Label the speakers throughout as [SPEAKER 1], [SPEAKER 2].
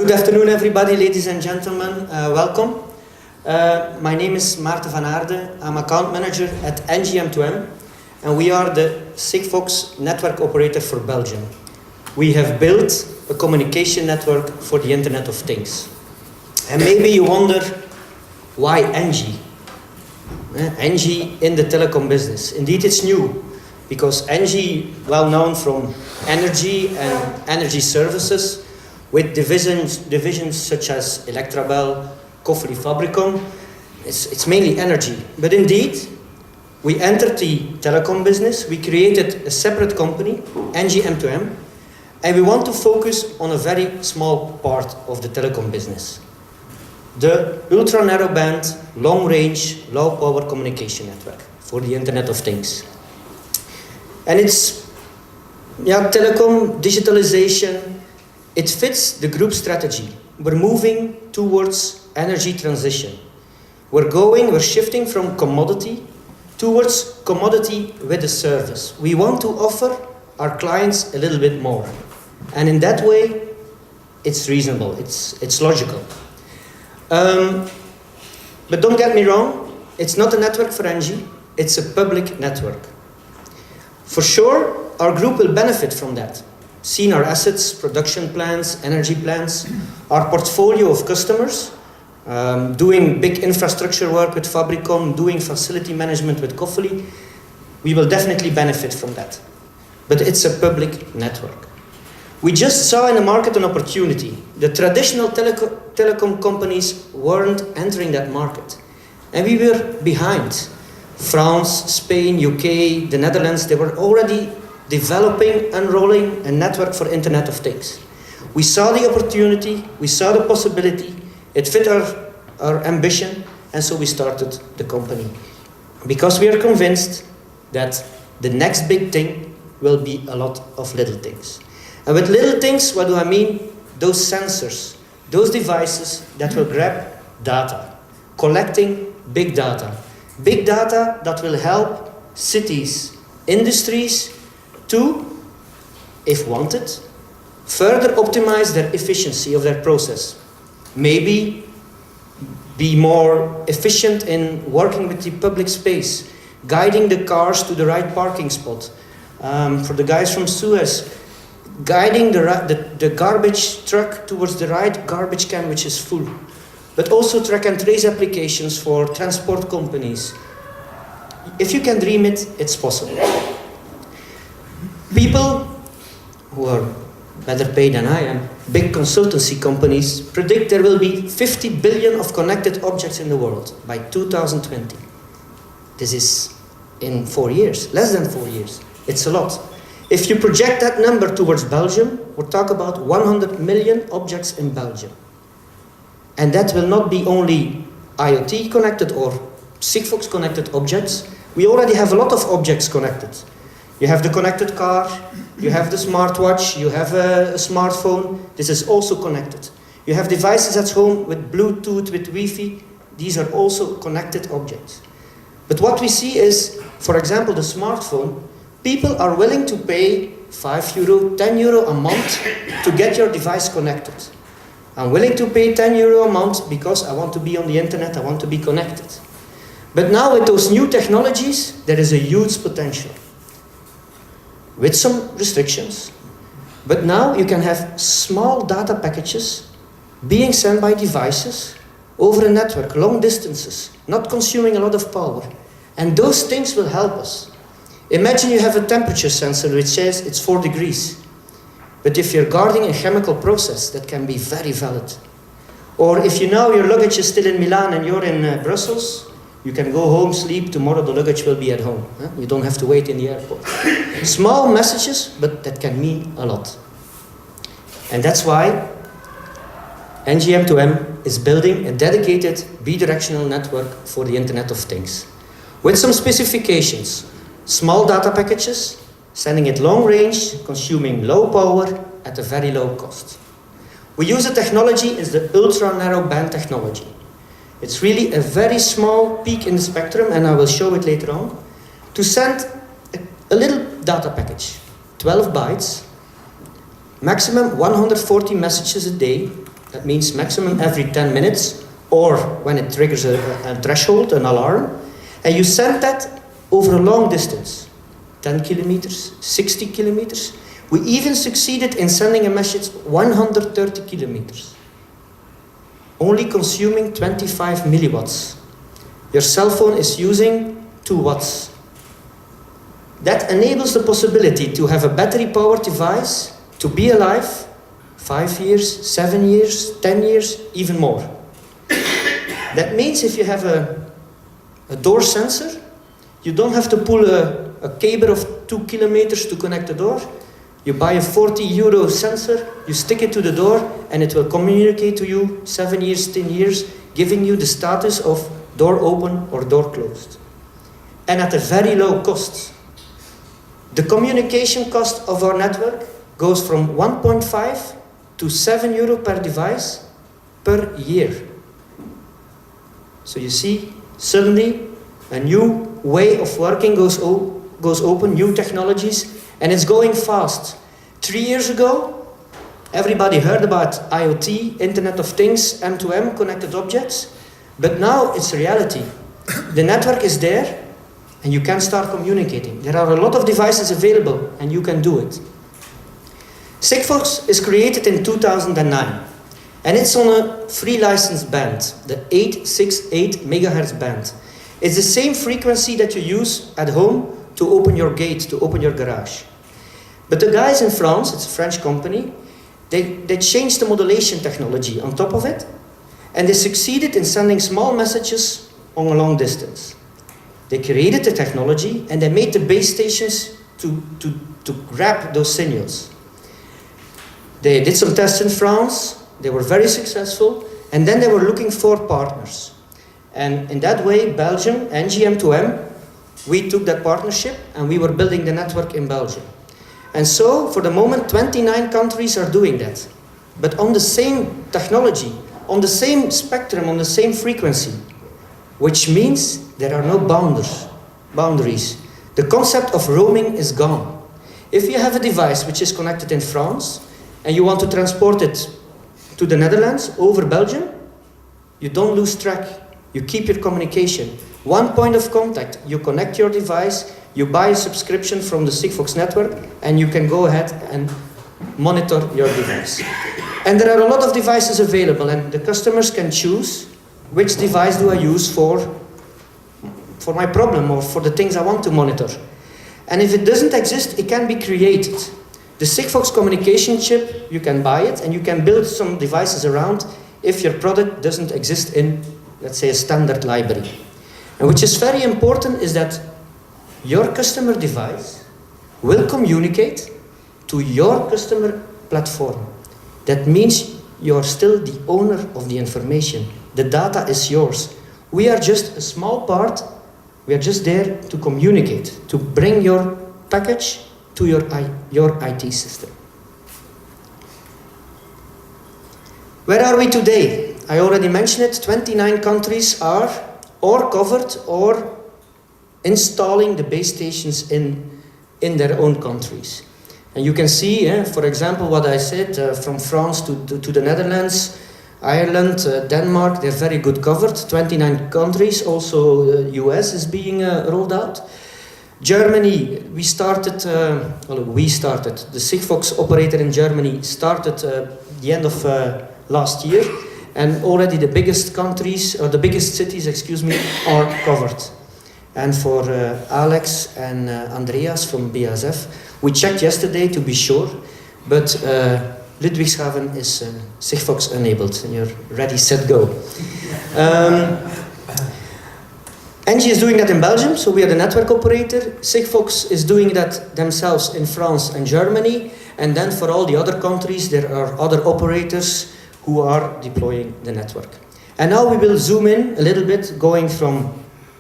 [SPEAKER 1] Good afternoon, everybody, ladies and gentlemen. Welcome. My name is Maarten Van Aerde. I'm account manager at Engie M2M, and we are the Sigfox network operator for Belgium. We have built a communication network for the Internet of Things. And maybe you wonder, why Engie? Engie in the telecom business. Indeed, it's new, because Engie, well known from energy and energy services, with divisions such as Electrabel, Koffeli Fabricom. It's mainly energy. But indeed, we entered the telecom business. We created a separate company, Engie M2M, and we want to focus on a very small part of the telecom business. The ultra-narrowband, long-range, low-power communication network for the Internet of Things. And it's, telecom, digitalization, it fits the group strategy. We're moving towards energy transition. We're shifting from commodity towards commodity with a service. We want to offer our clients a little bit more. And in that way, it's reasonable, it's logical. But don't get me wrong, it's not a network for Engie, it's a public network. For sure, our group will benefit from that. Seeing our assets, production plans, energy plans, our portfolio of customers, doing big infrastructure work with Fabricom, doing facility management with Koffeli, we will definitely benefit from that. But it's a public network. We just saw in the market an opportunity. The traditional telecom companies weren't entering that market. And we were behind. France, Spain, UK, the Netherlands, they were already developing, unrolling a network for Internet of Things. We saw the opportunity, we saw the possibility, it fit our ambition, and so we started the company. Because we are convinced that the next big thing will be a lot of little things. And with little things, what do I mean? Those sensors, those devices that will grab data, collecting big data. Big data that will help cities, industries to, if wanted, further optimize their efficiency of their process. Maybe be more efficient in working with the public space, guiding the cars to the right parking spot. For the guys from Suez, guiding the garbage truck towards the right garbage can which is full. But also track and trace applications for transport companies. If you can dream it, it's possible. People who are better paid than I am, big consultancy companies, predict there will be 50 billion of connected objects in the world by 2020. This is in 4 years, less than 4 years. It's a lot. If you project that number towards Belgium, we'll talk about 100 million objects in Belgium. And that will not be only IoT connected or Sigfox connected objects. We already have a lot of objects connected. You have the connected car, you have the smartwatch, you have a smartphone. This is also connected. You have devices at home with Bluetooth, with Wi-Fi. These are also connected objects. But what we see is, for example, the smartphone, people are willing to pay €5, €10 a month to get your device connected. I'm willing to pay €10 a month because I want to be on the internet, I want to be connected. But now with those new technologies, there is a huge potential. With some restrictions. But now you can have small data packages being sent by devices over a network, long distances, not consuming a lot of power. And those things will help us. Imagine you have a temperature sensor which says it's 4 degrees. But if you're guarding a chemical process, that can be very valid. Or if you know your luggage is still in Milan and you're in Brussels, you can go home, sleep, tomorrow the luggage will be at home. You don't have to wait in the airport. Small messages, but that can mean a lot. And that's why Engie M2M is building a dedicated bidirectional network for the Internet of Things. With some specifications, small data packages, sending it long range, consuming low power at a very low cost. We use a technology, it's the ultra-narrowband technology. It's really a very small peak in the spectrum, and I will show it later on, to send a little data package, 12 bytes, maximum 140 messages a day, That means maximum every 10 minutes, or when it triggers a threshold, an alarm, and you send that over a long distance, 10 kilometers, 60 kilometers. We even succeeded in sending a message 130 kilometers, only consuming 25 milliwatts. Your cell phone is using 2 watts. That enables the possibility to have a battery-powered device to be alive 5 years, 7 years, 10 years, even more. That means if you have a door sensor, you don't have to pull a cable of 2 kilometers to connect the door. You buy a 40 euro sensor, you stick it to the door, and it will communicate to you 7 years, 10 years, giving you the status of door open or door closed. And at a very low cost. The communication cost of our network goes from 1.5 to 7 euro per device per year. So you see, suddenly a new way of working goes open, new technologies, and it's going fast. 3 years ago, everybody heard about IoT, Internet of Things, M2M, connected objects, but now it's reality. The network is there, and you can start communicating. There are a lot of devices available, and you can do it. Sigfox is created in 2009, and it's on a free license band, the 868 megahertz band. It's the same frequency that you use at home to open your gate, to open your garage. But the guys in France, it's a French company, they changed the modulation technology on top of it, and they succeeded in sending small messages on a long distance. They created the technology, and they made the base stations to grab those signals. They did some tests in France, they were very successful, and then they were looking for partners. And in that way, Belgium, Engie M2M, we took that partnership, and we were building the network in Belgium. And so, for the moment, 29 countries are doing that. But on the same technology, on the same spectrum, on the same frequency, which means there are no boundaries. The concept of roaming is gone. If you have a device which is connected in France, and you want to transport it to the Netherlands over Belgium, you don't lose track. You keep your communication. One point of contact, you connect your device, you buy a subscription from the Sigfox network, and you can go ahead and monitor your device. And there are a lot of devices available, and the customers can choose which device do I use for my problem or for the things I want to monitor. And if it doesn't exist, it can be created. The Sigfox communication chip, you can buy it, and you can build some devices around if your product doesn't exist in, let's say, a standard library. And which is very important is that your customer device will communicate to your customer platform. That means you're still the owner of the information. The data is yours. We are just a small part. We are just there to communicate, to bring your package to your IT system. Where are we today? I already mentioned it, 29 countries are or covered or installing the base stations in their own countries. And you can see, for example, what I said, from France to the Netherlands, Ireland, Denmark, they're very good covered, 29 countries, also US is being rolled out. Germany, the Sigfox operator in Germany started the end of last year, and already the biggest countries, or the biggest cities, are covered. And for Alex and Andreas from BASF, we checked yesterday to be sure, but Ludwigshaven is Sigfox enabled, and you're ready, set, go. Engie is doing that in Belgium, so we are the network operator. Sigfox is doing that themselves in France and Germany, and then for all the other countries, there are other operators who are deploying the network. And now we will zoom in a little bit, going from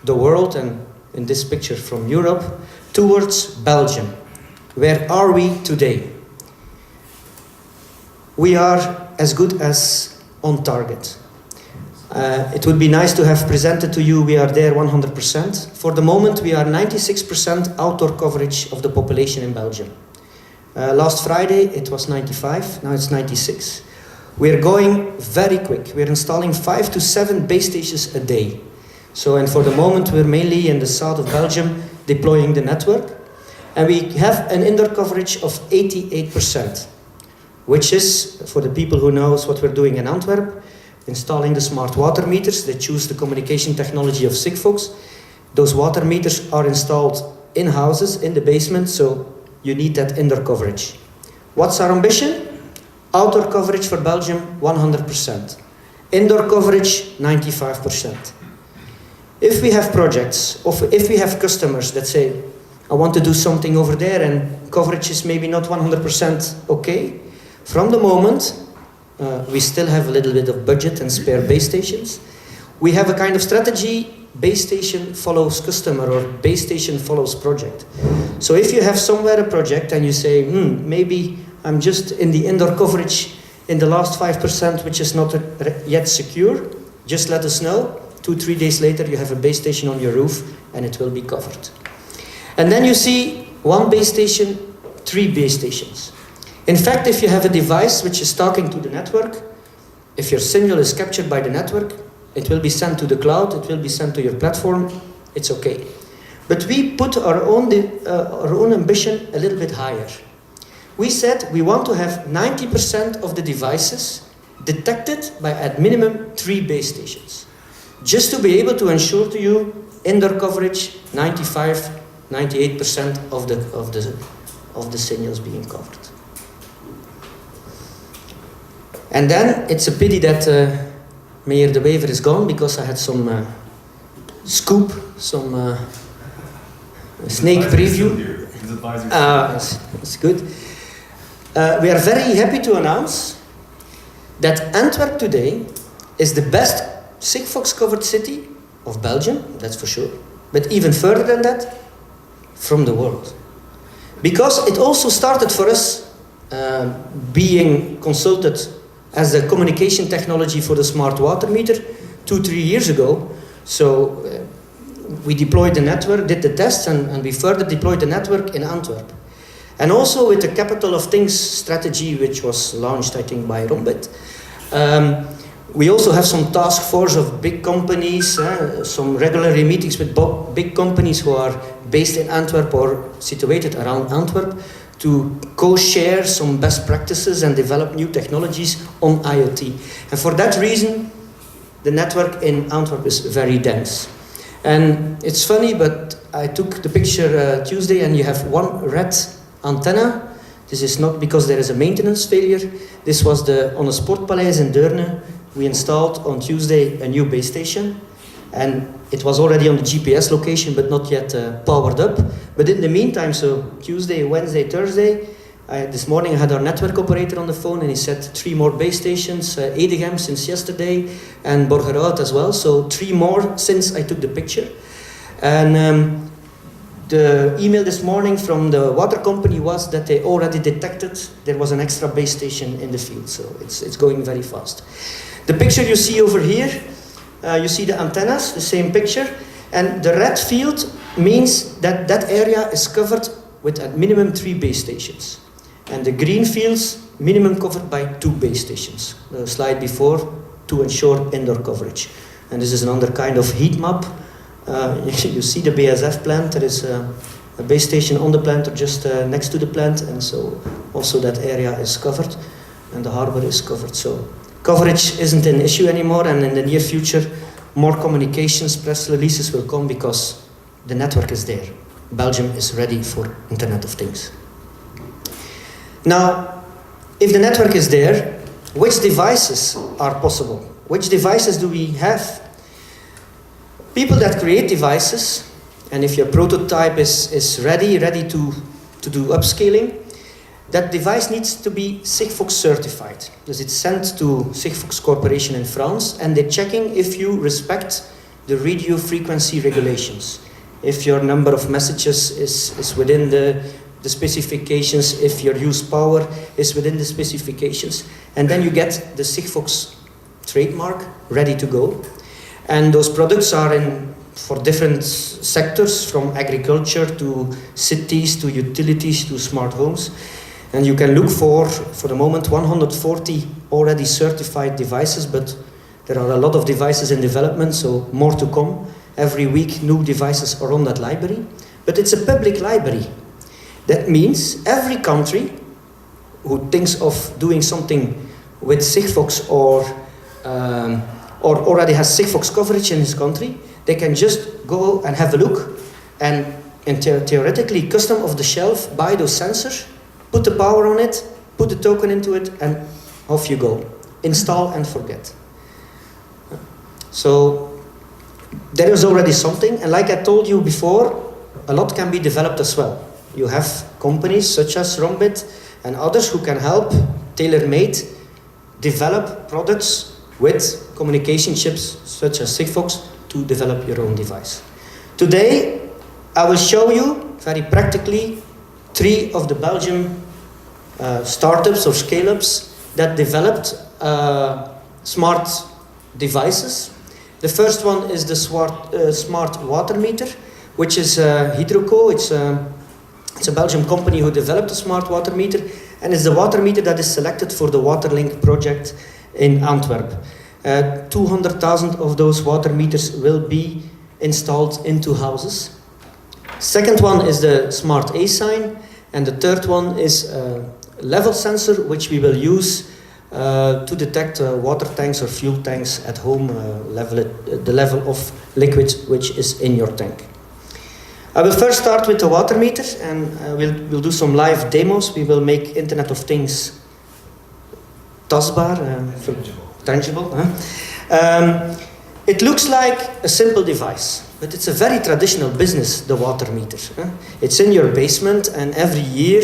[SPEAKER 1] the world, and in this picture from Europe, towards Belgium. Where are we today? We are as good as on target. It would be nice to have presented to you we are there 100%. For the moment, we are 96% outdoor coverage of the population in Belgium. Last Friday, it was 95, now it's 96. we're going very quick. We're installing 5 to 7 base stations a day. So, and for the moment, we're mainly in the south of Belgium deploying the network. And we have an indoor coverage of 88%, which is, for the people who knows what we're doing in Antwerp, installing the smart water meters. They choose the communication technology of Sigfox. Those water meters are installed in houses, in the basement, so you need that indoor coverage. What's our ambition? Outdoor coverage for Belgium, 100%. Indoor coverage, 95%. If we have projects, or if we have customers that say, I want to do something over there and coverage is maybe not 100% okay, from the moment we still have a little bit of budget and spare base stations, we have a kind of strategy, base station follows customer or base station follows project. So if you have somewhere a project and you say, maybe I'm just in the indoor coverage in the last 5%, which is not yet secure, just let us know. 2-3 days later, you have a base station on your roof and it will be covered. And then you see 1 base station, 3 base stations. In fact, if you have a device which is talking to the network, if your signal is captured by the network, it will be sent to the cloud, it will be sent to your platform, it's okay. But we put our own ambition a little bit higher. We said we want to have 90% of the devices detected by at minimum 3 base stations. Just to be able to ensure to you indoor coverage 98% of the signals being covered. And then it's a pity that Meneer De Wever is gone, because I had some scoop, some snake preview. It's good. We are very happy to announce that Antwerp today is the best Sigfox covered city of Belgium, that's for sure. But even further than that, from the world. Because it also started for us being consulted as a communication technology for the smart water meter 2-3 years ago. So we deployed the network, did the tests, and we further deployed the network in Antwerp. And also with the Capital of Things strategy, which was launched, I think, by Rombit. We also have some task force of big companies, some regular meetings with big companies who are based in Antwerp or situated around Antwerp to co-share some best practices and develop new technologies on IoT. And for that reason, the network in Antwerp is very dense. And it's funny, but I took the picture Tuesday and you have 1 red antenna. This is not because there is a maintenance failure. This was on a Sportpaleis in Deurne. We installed on Tuesday a new base station, and it was already on the GPS location but not yet powered up. But in the meantime, so Tuesday, Wednesday, Thursday, this morning I had our network operator on the phone and he said 3 more base stations, Edegem since yesterday and Borgerhout as well, so 3 more since I took the picture. And the email this morning from the water company was that they already detected there was an extra base station in the field, so it's going very fast. The picture you see over here, you see the antennas, the same picture, and the red field means that that area is covered with at minimum 3 base stations. And the green fields, minimum covered by 2 base stations. The slide before, to ensure indoor coverage. And this is another kind of heat map. You see the BASF plant, there is a base station on the plant or just next to the plant, and so also that area is covered, and the harbor is covered. So coverage isn't an issue anymore, and in the near future, more communications, press releases will come because the network is there. Belgium is ready for Internet of Things. Now, if the network is there, which devices are possible? Which devices do we have? People that create devices, and if your prototype is ready to do upscaling, that device needs to be Sigfox certified. Because it's sent to Sigfox Corporation in France, and they're checking if you respect the radio frequency regulations. If your number of messages is within the specifications, if your use power is within the specifications, and then you get the Sigfox trademark ready to go. And those products are for different sectors, from agriculture to cities to utilities to smart homes. And you can look for the moment, 140 already certified devices, but there are a lot of devices in development, so more to come. Every week, new devices are on that library. But it's a public library. That means every country who thinks of doing something with Sigfox or already has Sigfox coverage in his country, they can just go and have a look and theoretically custom off the shelf buy those sensors, put the power on it, put the token into it, and off you go. Install and forget. So there is already something, and like I told you before, a lot can be developed as well. You have companies such as Rombit and others who can help, tailor-made, develop products with communication chips such as Sigfox to develop your own device. Today, I will show you very practically 3 of the Belgian startups or scale-ups that developed smart devices. The first one is the smart water meter, which is Hydroco. It's a Belgian company who developed a smart water meter, and it's the water meter that is selected for the Waterlink project in Antwerp. 200,000 of those water meters will be installed into houses. Second one is the smart A-sign, and the third one is a level sensor, which we will use to detect water tanks or fuel tanks at home, the level of liquid which is in your tank. I will first start with the water meter, and we'll do some live demos. We will make Internet of Things tastbaar, tangible. It looks like a simple device, but it's a very traditional business, the water meter. It's in your basement, and every year,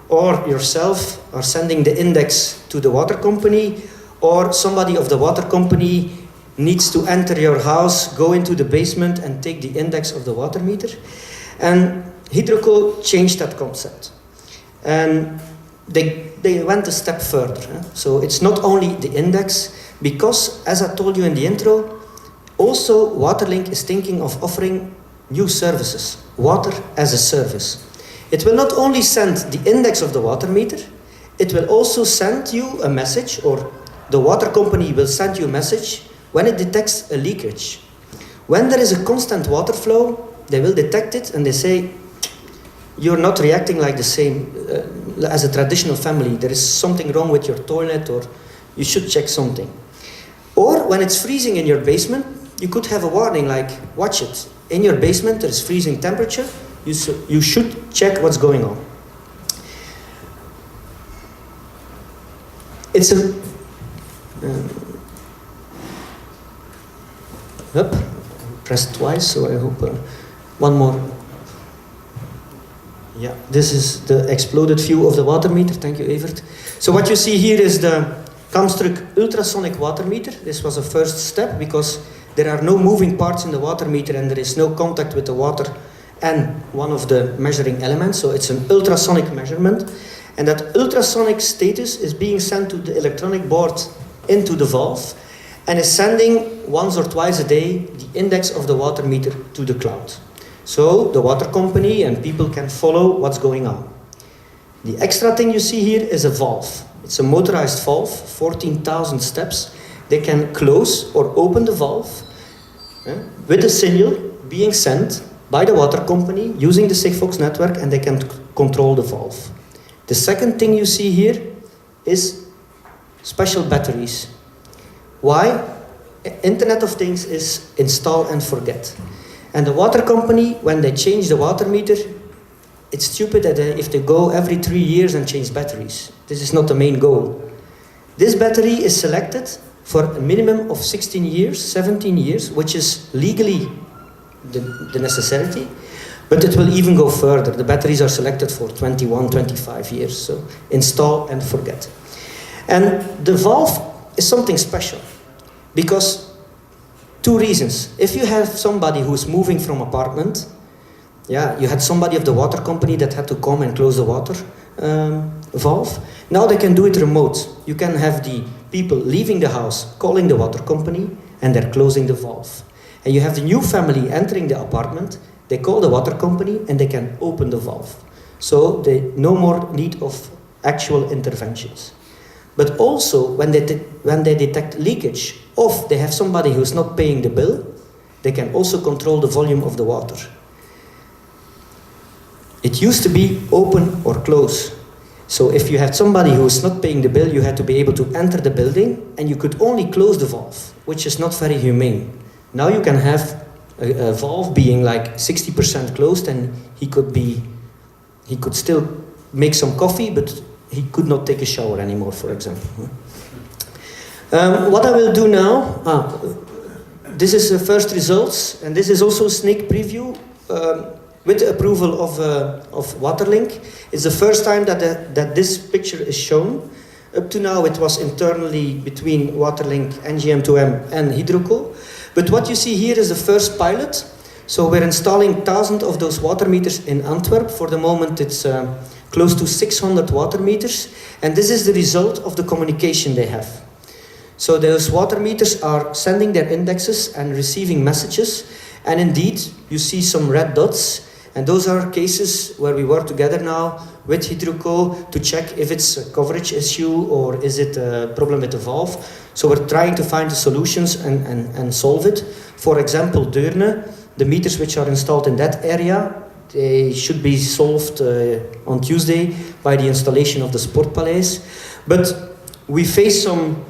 [SPEAKER 1] or yourself are sending the index to the water company, or somebody of the water company needs to enter your house, go into the basement and take the index of the water meter. And Hydroco changed that concept. And they went a step further. So it's not only the index, because as I told you in the intro, also Waterlink is thinking of offering new services, water as a service. It will not only send the index of the water meter, it will also send you a message, or the water company will send you a message when it detects a leakage. When there is a constant water flow, they will detect it and they say, you're not reacting like the same as a traditional family. There is something wrong with your toilet, or you should check something. Or when it's freezing in your basement, you could have a warning like, watch it. In your basement there is freezing temperature. You should check what's going on. It's a... pressed twice, so I hope... one more. Yeah, this is the exploded view of the water meter. Thank you, Evert. So what you see here is the Kamstruck ultrasonic water meter. This was a first step because there are no moving parts in the water meter and there is no contact with the water and one of the measuring elements. So it's an ultrasonic measurement. And that ultrasonic status is being sent to the electronic board into the valve and is sending once or twice a day the index of the water meter to the cloud. So the water company and people can follow what's going on. The extra thing you see here is a valve. It's a motorized valve, 14,000 steps. They can close or open the valve with a signal being sent by the water company using the Sigfox network, and they can control the valve. The second thing you see here is special batteries. Why? Internet of Things is install and forget. And the water company, when they change the water meter, it's stupid that if they go every 3 years and change batteries. This is not the main goal. This battery is selected for a minimum of 16 years, 17 years, which is legally the necessity, but it will even go further. The batteries are selected for 21, 25 years, so install and forget. And the valve is something special, because 2 reasons. If you have somebody who is moving from apartment, you had somebody of the water company that had to come and close the water valve. Now they can do it remote. You can have the people leaving the house, calling the water company, and they're closing the valve. And you have the new family entering the apartment, they call the water company, and they can open the valve. So they no more need of actual interventions. But also, when they detect leakage, or they have somebody who's not paying the bill, they can also control the volume of the water. It used to be open or close. So if you had somebody who's not paying the bill, you had to be able to enter the building, and you could only close the valve, which is not very humane. Now you can have a valve being like 60% closed, and he could still make some coffee, but he could not take a shower anymore, for example. What I will do now, this is the first results, and this is also a sneak preview with the approval of Waterlink. It's the first time that this picture is shown. Up to now it was internally between Waterlink, Engie M2M and Hydroco. But what you see here is the first pilot. So we're installing 1,000 of those water meters in Antwerp. For the moment it's close to 600 water meters, and this is the result of the communication they have. So those water meters are sending their indexes and receiving messages, and indeed you see some red dots, and those are cases where we work together now with Hydroco to check if it's a coverage issue or is it a problem with the valve. So we're trying to find the solutions and solve it. For example, Deurne, the meters which are installed in that area, they should be solved on Tuesday by the installation of the Sportpaleis. But we face some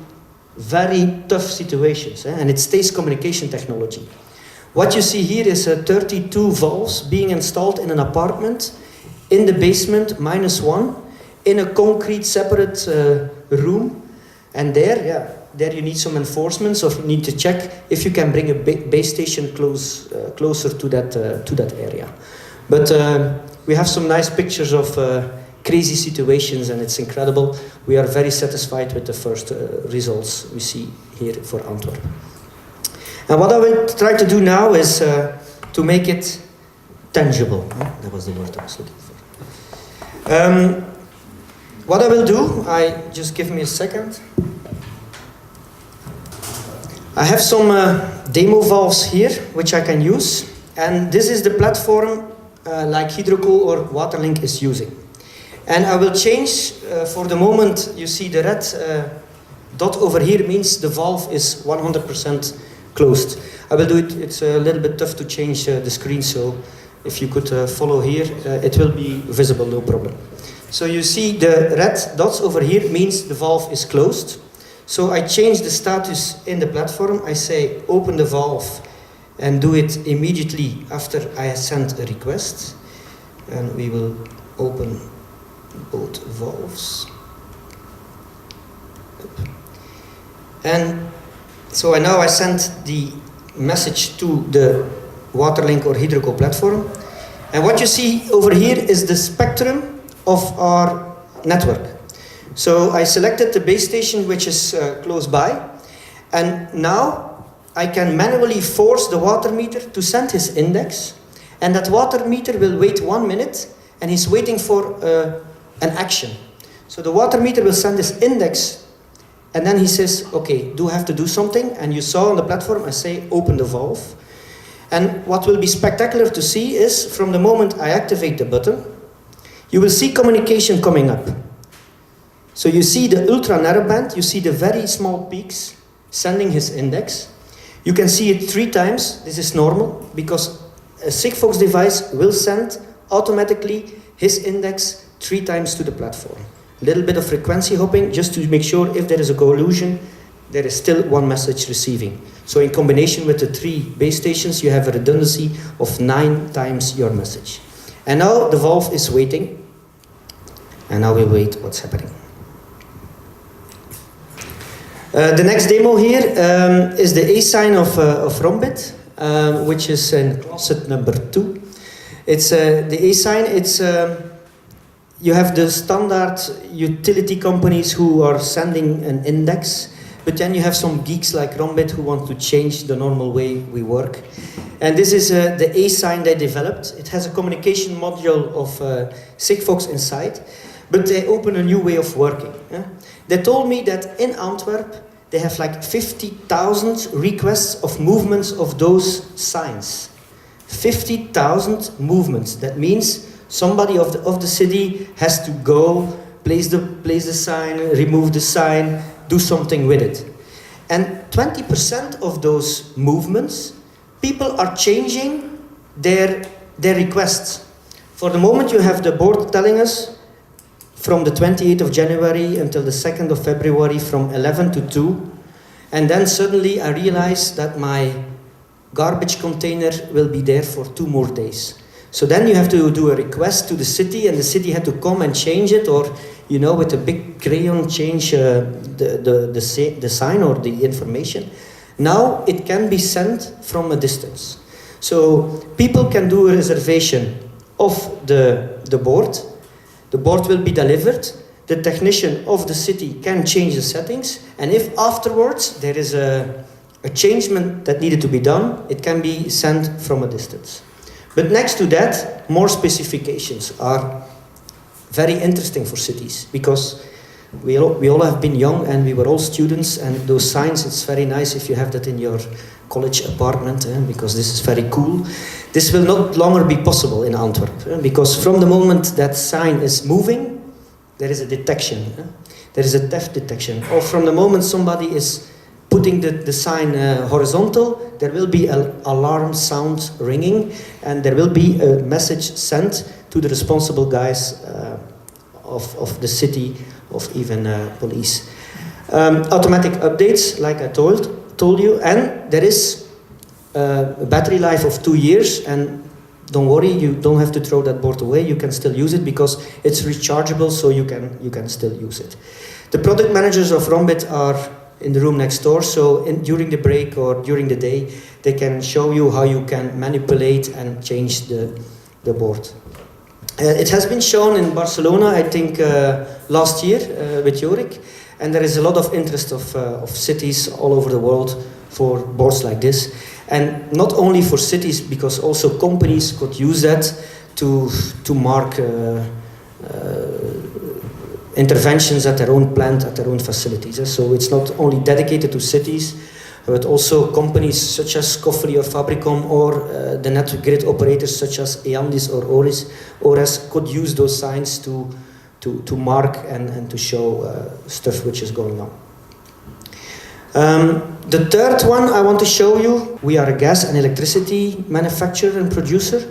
[SPEAKER 1] very tough situations, and it stays communication technology. What you see here is 32 valves being installed in an apartment, in the basement, -1, in a concrete separate room. And there you need some enforcement, so you need to check if you can bring a base station closer to that area. But we have some nice pictures of crazy situations, and it's incredible. We are very satisfied with the first results we see here for Antwerp. And what I will try to do now is to make it tangible. That was the word I was looking for. What I will do, just give me a second. I have some demo valves here, which I can use. And this is the platform like Hydroco or Waterlink is using. And I will change, for the moment, you see the red dot over here means the valve is 100% closed. I will do it, it's a little bit tough to change the screen, so if you could follow here, it will be visible, no problem. So you see the red dots over here means the valve is closed. So I change the status in the platform. I say open the valve and do it immediately after I send a request. And we will open both valves. And so now I send the message to the Waterlink or Hydroco platform. And what you see over here is the spectrum of our network. So I selected the base station which is close by. And now I can manually force the water meter to send his index. And that water meter will wait 1 minute, and he's waiting for an action. So the water meter will send his index, and then he says, okay, do I have to do something? And you saw on the platform, I say, open the valve. And what will be spectacular to see is, from the moment I activate the button, you will see communication coming up. So you see the ultra narrowband, you see the very small peaks sending his index. You can see it 3 times. This is normal, because a Sigfox device will send automatically his index 3 times to the platform. A little bit of frequency hopping just to make sure if there is a collision, there is still 1 message receiving. So in combination with the 3 base stations, you have a redundancy of 9 times your message. And now the valve is waiting. And now we wait what's happening. The next demo here is the A sign of Rombit, which is in closet number 2. It's the A sign. It's you have the standard utility companies who are sending an index, but then you have some geeks like Rombit who want to change the normal way we work. And this is the A sign they developed. It has a communication module of Sigfox inside, but they open a new way of working. They told me that in Antwerp they have like 50,000 requests of movements of those signs. 50,000 movements. That means somebody of the city has to go, place the sign, remove the sign, do something with it. And 20% of those movements, people are changing their requests. For the moment, you have the board telling us from the 28th of January until the 2nd of February from 11 to 2. And then suddenly I realized that my garbage container will be there for 2 more days. So then you have to do a request to the city, and the city had to come and change it, or with a big crayon change the sign or the information. Now it can be sent from a distance. So people can do a reservation of the board. The board will be delivered. The technician of the city can change the settings, and if afterwards there is a changement that needed to be done, it can be sent from a distance. But next to that, more specifications are very interesting for cities, because we all have been young and we were all students, and those signs, it's very nice if you have that in your college apartment, because this is very cool. This will not longer be possible in Antwerp, because from the moment that sign is moving, there is a detection. There is a theft detection. Or from the moment somebody is putting the sign horizontal, there will be an alarm sound ringing, and there will be a message sent to the responsible guys of the city, of even police. Automatic updates, like I told you, and there is a battery life of 2 years, and don't worry, you don't have to throw that board away. You can still use it because it's rechargeable, so you can still use it. The product managers of Rombit are in the room next door, so during the break or during the day, they can show you how you can manipulate and change the board. It has been shown in Barcelona, I think, last year with Jorik, and there is a lot of interest of cities all over the world for boards like this. And not only for cities, because also companies could use that to mark interventions at their own plant, at their own facilities. So it's not only dedicated to cities, but also companies such as Coffery or Fabricom, or the network grid operators such as Eandis or Ores could use those signs to mark and to show stuff which is going on. The third one I want to show you, we are a gas and electricity manufacturer and producer,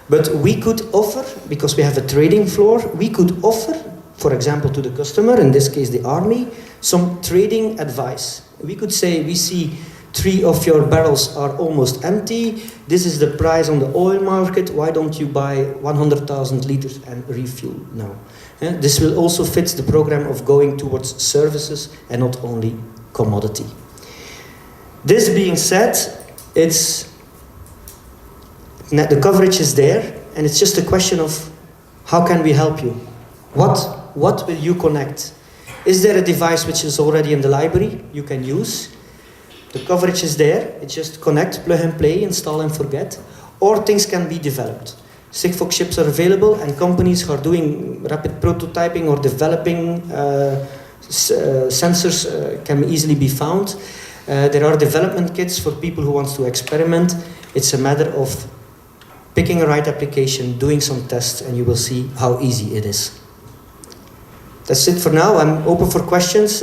[SPEAKER 1] but we could offer, because we have a trading floor, we could offer, for example, to the customer, in this case the army, some trading advice. We could say, we see 3 of your barrels are almost empty, this is the price on the oil market, why don't you buy 100,000 liters and refuel now? This will also fit the program of going towards services and not only commodity. This being said, the coverage is there, and it's just a question of how can we help you? What will you connect? Is there a device which is already in the library you can use? The coverage is there, it's just connect, plug and play, install and forget, or things can be developed. Sigfox chips are available, and companies are doing rapid prototyping or developing sensors can easily be found. There are development kits for people who want to experiment. It's a matter of picking a right application, doing some tests, and you will see how easy it is. That's it for now. I'm open for questions.